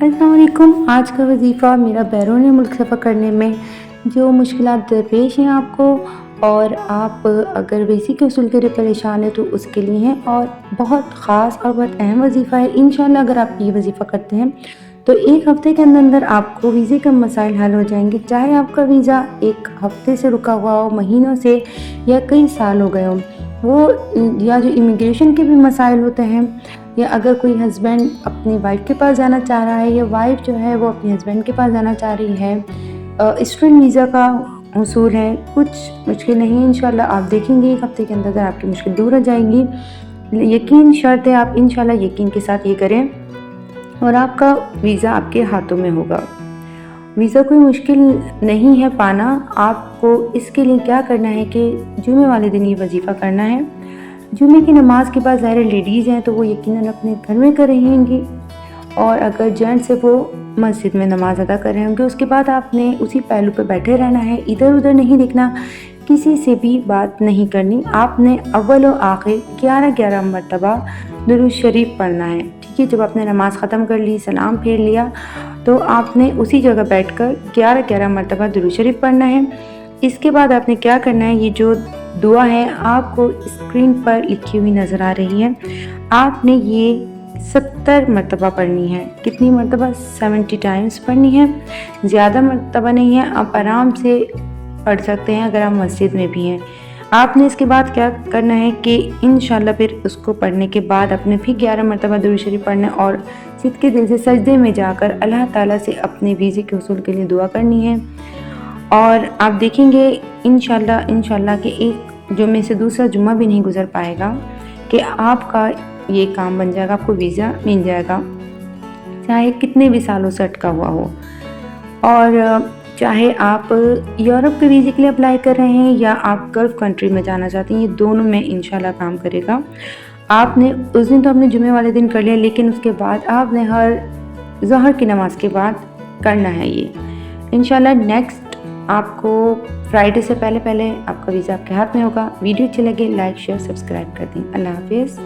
अस्सलाम वालेकुम। आज का वज़ीफ़ा मेरा बैरून मुल्क सफ़र करने में जो मुश्किलात दरपेश हैं आपको, और आप अगर बेसिक के उसूल के लिए परेशान हैं तो उसके लिए हैं, और बहुत ख़ास और बहुत अहम वज़ीफ़ा है। इंशाल्लाह अगर आप ये वज़ीफ़ा करते हैं तो 1 हफ़्ते के अंदर आपको वीज़े के मसाइल हल हो जाएंगे। चाहे आपका वीज़ा 1 हफ़्ते से रुका हुआ हो, महीनों से, या कई साल हो गए हों, वो या जो इमिग्रेशन के भी मसाइल होते हैं, या अगर कोई हस्बैंड अपनी वाइफ के पास जाना चाह रहा है, या वाइफ जो है वो अपने हस्बैंड के पास जाना चाह रही है, स्टूडेंट वीज़ा का उसूल है। कुछ मुश्किल नहीं है, इंशाल्लाह आप देखेंगे 1 हफ़्ते के अंदर आपकी मुश्किल दूर हो जाएंगी। यकीन शर्त है, आप इंशाल्लाह यकीन के साथ ये करें और आपका वीज़ा आपके हाथों में होगा। वीज़ा कोई मुश्किल नहीं है पाना। आपको इसके लिए क्या करना है कि जुमे वाले दिन ये वज़ीफ़ा करना है। जुमे की नमाज़ के बाद ज़ाहिर लेडीज़ हैं तो वो यकीनन अपने घर में कर रही होंगी, और अगर जेंट्स है वो मस्जिद में नमाज़ अदा कर रहे होंगे। उसके बाद आपने उसी पहलू पे बैठे रहना है, इधर उधर नहीं देखना, किसी से भी बात नहीं करनी। आपने अव्वल और आखिर 11 मरतबा दुरूद शरीफ पढ़ना है। ठीक है, जब आपने नमाज़ ख़त्म कर ली, सलाम फेर लिया, तो आपने उसी जगह बैठकर 11 मरतबा दुरूद शरीफ पढ़ना है। इसके बाद आपने क्या करना है, ये जो दुआ है आपको स्क्रीन पर लिखी हुई नज़र आ रही है, आपने ये 70 मरतबा पढ़नी है। कितनी मरतबा? 70 टाइम्स पढ़नी है। ज़्यादा मरतबा नहीं है, आप आराम से पढ़ सकते हैं अगर आप मस्जिद में भी हैं। आपने इसके बाद क्या करना है कि इंशाल्लाह फिर उसको पढ़ने के बाद आपने फिर 11 मरतबा दुरूद शरीफ पढ़ना है, और सिद्के दिल से सजदे में जाकर अल्लाह ताला से अपने वीज़े के उसूल के लिए दुआ करनी है। और आप देखेंगे इंशाल्लाह कि एक जुम्मे से दूसरा जुम्मा भी नहीं गुजर पाएगा कि आपका ये काम बन जाएगा, आपको वीज़ा मिल जाएगा, चाहे कितने भी सालों से अटका हुआ हो। और चाहे आप यूरोप के वीज़े के लिए अप्लाई कर रहे हैं या आप गल्फ़ कंट्री में जाना चाहते हैं, ये दोनों में इंशाल्लाह काम करेगा। आपने उस दिन तो आपने जुमे वाले दिन कर लिया, लेकिन उसके बाद आपने हर ज़ोहर की नमाज़ के बाद करना है ये। इंशाल्लाह नेक्स्ट आपको फ्राइडे से पहले आपका वीज़ा आपके हाथ में होगा। वीडियो अच्छी लगे लाइक शेयर सब्सक्राइब कर दें। अल्लाह हाफ़िज़।